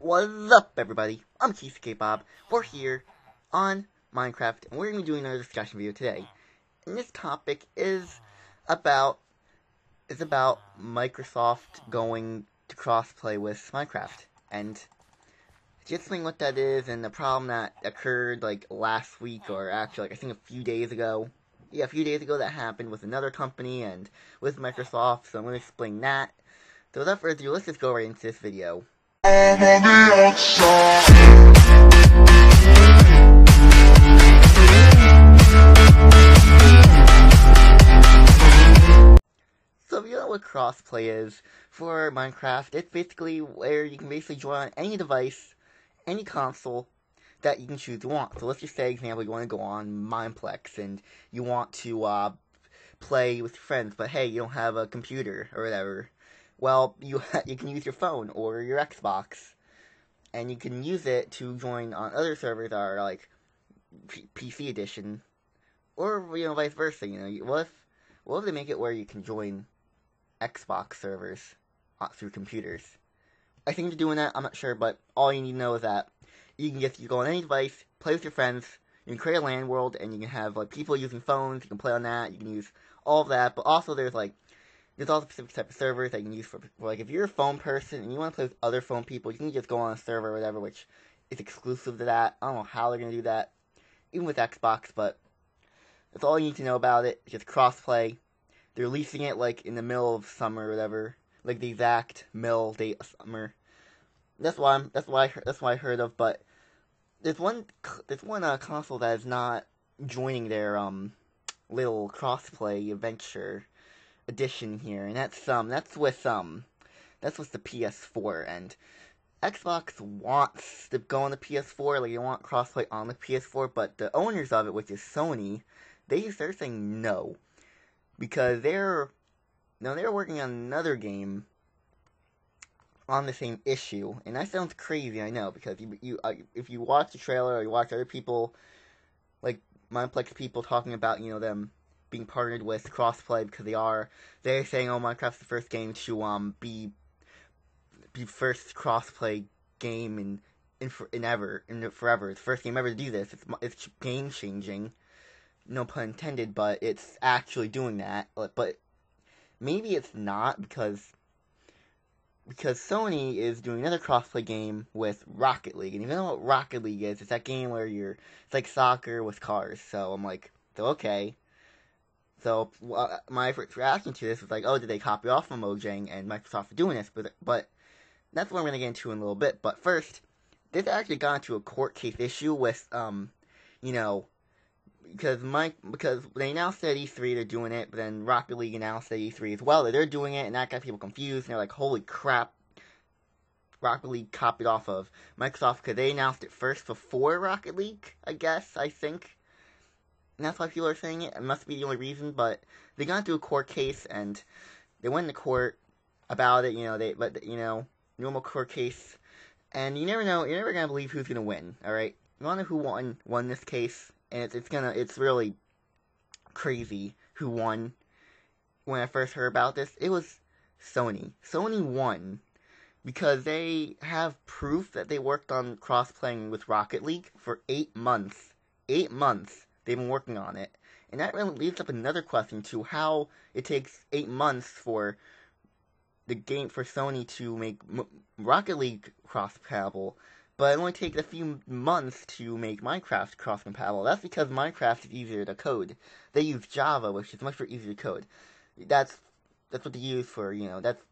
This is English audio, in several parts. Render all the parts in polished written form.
What's up, everybody? I'm Bob. We're here on Minecraft, and we're going to be doing another discussion video today. And this topic is about Microsoft going to crossplay with Minecraft, and just explain what that is and the problem that occurred like last week, or actually, like, I think a few days ago. Yeah, a few days ago that happened with another company and with Microsoft. So I'm going to explain that. So without further ado, let's just go right into this video. So if you know what crossplay is for Minecraft, it's basically where you can basically join on any device, any console that you can choose to want. So let's just say, example, you want to go on Mineplex and you want to play with your friends, but hey, you don't have a computer or whatever. Well, you can use your phone or your Xbox, and you can use it to join on other servers that are like PC edition, or vice versa. What if they make it where you can join Xbox servers through computers? I think they're doing that. I'm not sure, but all you need to know is that you go on any device, play with your friends. You can create a LAN world, and you can have like people using phones. You can play on that. You can use all of that, but also there's all specific type of servers that you can use for like, if you're a phone person and you want to play with other phone people, you can just go on a server or whatever, which is exclusive to that. I don't know how they're going to do that, even with Xbox, but that's all you need to know about it. It's just crossplay. They're releasing it like in the middle of summer or whatever, like the exact middle date of summer. That's why I heard of. But there's one console that is not joining their little crossplay adventure edition here, and that's with the PS4, and Xbox wants to go on the PS4, like they want crossplay on the PS4, but the owners of it, which is Sony, they're saying no, because they're working on another game on the same issue, and that sounds crazy, I know, because if you watch the trailer or you watch other people, like Mineplex people talking about them being partnered with crossplay, because they're saying, oh, Minecraft's the first game to be first crossplay game in forever. It's the first game ever to do this. It's game changing, no pun intended, but it's actually doing that. But maybe it's not, because Sony is doing another crossplay game with Rocket League, and you know what Rocket League is? It's that game where it's like soccer with cars. So I'm like, okay. So my first reaction to this was like, oh, did they copy off from Mojang and Microsoft for doing this? But that's what I'm going to get into in a little bit. But first, this actually got into a court case issue with because they announced at E3 they're doing it, but then Rocket League announced at E3 as well that they're doing it, and that got people confused. And they're like, holy crap, Rocket League copied off of Microsoft, because they announced it first before Rocket League, I think. And that's why people are saying it. It must be the only reason, but they got into a court case, and they went to court about it, normal court case, and you never know, you're never gonna believe who's gonna win, alright? You wanna know who won this case, and it's really crazy who won. When I first heard about this, it was Sony. Sony won, because they have proof that they worked on cross-playing with Rocket League for 8 months. 8 months. They've been working on it. And that really leads up another question to how it takes 8 months for the game for Sony to make Rocket League cross-compatible, but it only takes a few months to make Minecraft cross-compatible. That's because Minecraft is easier to code. They use Java, which is much more easier to code. That's what they use for, that's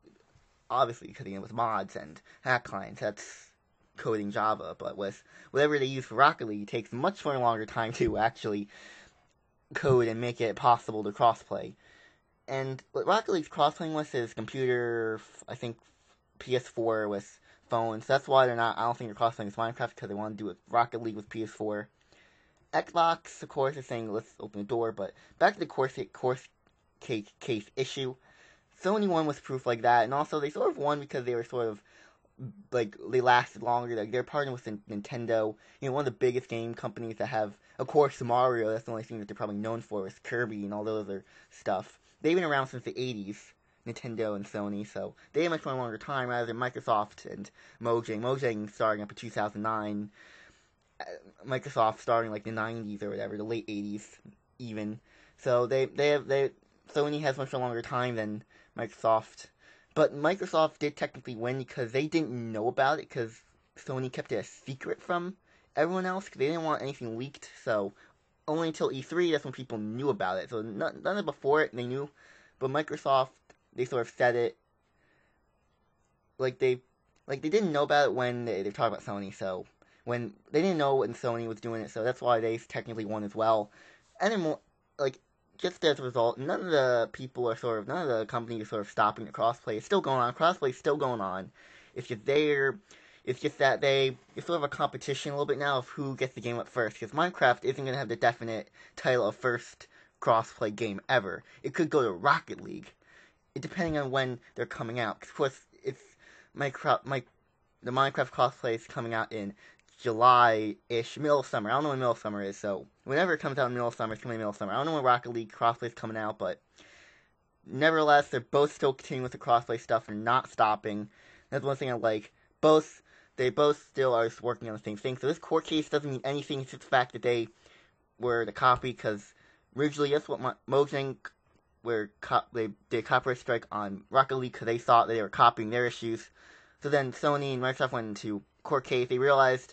obviously because, with mods and hack clients, that's coding Java, but with whatever they use for Rocket League, it takes much more longer time to actually code and make it possible to crossplay. And what Rocket League's cross-playing with is computer, I think PS4 with phones. That's why I don't think they're cross-playing with Minecraft, because they want to do it Rocket League with PS4. Xbox, of course, is saying let's open the door, but back to the court case issue. Sony won with proof like that, and also they sort of won because they were sort of they lasted longer. Like, they're partnering with Nintendo, one of the biggest game companies that have, of course, Mario. That's the only thing that they're probably known for, is Kirby and all those other stuff. They've been around since the 80s. Nintendo and Sony, so they have much more longer time rather than Microsoft and Mojang. Mojang starting up in 2009, Microsoft starting like the 90s or whatever, the late 80s even. So Sony has much longer time than Microsoft. But Microsoft did technically win because they didn't know about it because Sony kept it a secret from everyone else because they didn't want anything leaked. So only until E3 that's when people knew about it. So none of before it they knew, but Microsoft they sort of said it like they didn't know about it when they talked about Sony. So when they didn't know when Sony was doing it, so that's why they technically won as well. And then more like just as a result, none of the companies are sort of stopping the crossplay. It's still going on. Crossplay is still going on. It's just it's just that it's sort of a competition a little bit now of who gets the game up first. Because Minecraft isn't going to have the definite title of first crossplay game ever. It could go to Rocket League, depending on when they're coming out. Of course, it's the Minecraft crossplay is coming out in July-ish, middle of summer. I don't know when middle of summer is, so whenever it comes out in middle of summer, it's coming in middle of summer. I don't know when Rocket League crossplay is coming out, but nevertheless, they're both still continuing with the crossplay stuff and not stopping. That's one thing I like. They both still are working on the same thing. So this court case doesn't mean anything. It's just the fact that they were the copy, because originally that's what Mojang they did a copyright strike on Rocket League because they thought that they were copying their issues. So then Sony and Microsoft went into court case. They realized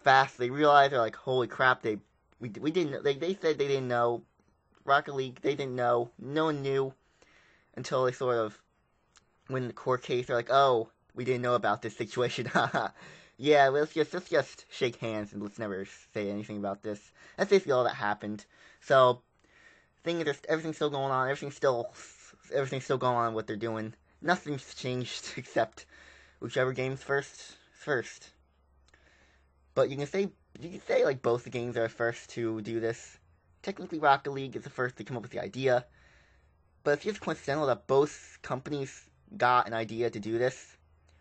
they're like, holy crap, we didn't, they said they didn't know. Rocket League, they didn't know. No one knew until they sort of win the court case. They're like, oh, we didn't know about this situation. Yeah, let's just shake hands and let's never say anything about this. That's basically all that happened. So, thing is, everything's still going on. Everything's still going on. What they're doing, nothing's changed except whichever game's first. But you can say like both the games are first to do this. Technically, Rocket League is the first to come up with the idea, but it's just coincidental that both companies got an idea to do this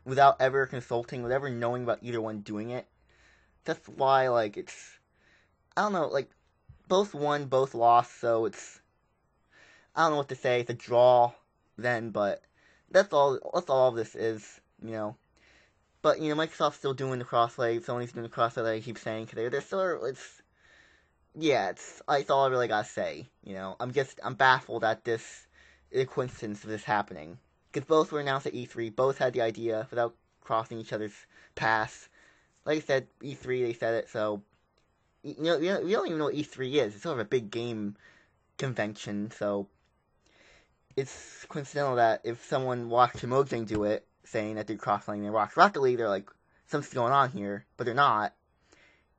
without ever consulting, without ever knowing about either one doing it. That's why, like, I don't know, like, both won, both lost, so I don't know what to say. It's a draw then, but that's all this is, you know. But, you know, Microsoft's still doing the crossplay, Sony's doing the crossplay, like I keep saying, because they're still, that's all I really gotta say, you know. I'm baffled at the coincidence of this happening. Because both were announced at E3, both had the idea without crossing each other's paths. Like I said, E3, they said it, so, you know, we don't even know what E3 is. It's sort of a big game convention, so it's coincidental that if someone watched TeamMojang do it, saying that they're cross-playing, they watch Rocket League, they're like, something's going on here, but they're not.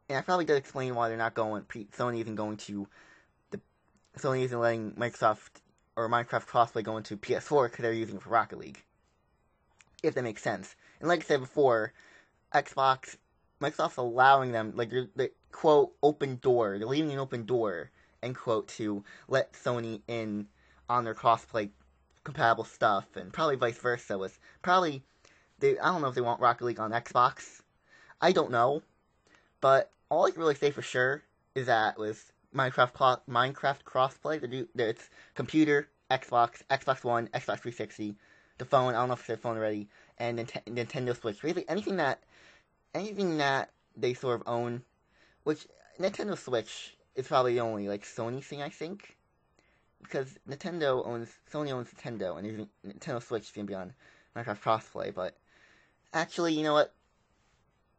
And I probably did explain why they're not going, Sony isn't letting Microsoft or Minecraft crossplay go into PS4 because they're using it for Rocket League. If that makes sense. And like I said before, Microsoft's allowing them, like, the quote, open door, they're leaving an open door, end quote, to let Sony in on their crossplay compatible stuff, and probably vice versa. I don't know if they want Rocket League on Xbox. I don't know. But all I can really say for sure is that with Minecraft crossplay, it's computer, Xbox One, Xbox 360, the phone. I don't know if it's their phone already, and Nintendo Switch. Really, anything that they sort of own, which Nintendo Switch is probably the only like Sony thing, I think, because Sony owns Nintendo, and there's Nintendo Switch is gonna be on Minecraft crossplay. But actually, you know what?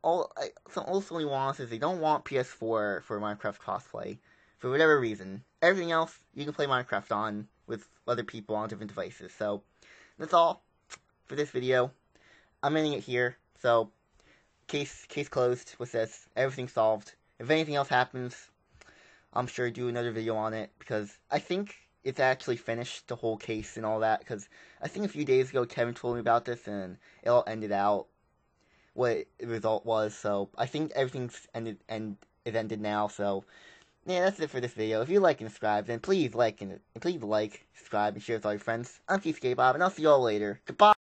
All Sony wants is they don't want PS4 for Minecraft crossplay for whatever reason. Everything else you can play Minecraft on with other people on different devices. So that's all for this video. I'm ending it here. So case closed with this. Everything's solved. If anything else happens, I'm sure do another video on it, because I think it's actually finished, the whole case and all that. Because I think a few days ago Kevin told me about this and it all ended out what the result was. So I think everything's ended and it ended now. So yeah, that's it for this video. If you like and subscribe, then please like, subscribe, and share with all your friends. I'm Keith K-Bob, and I'll see you all later. Goodbye!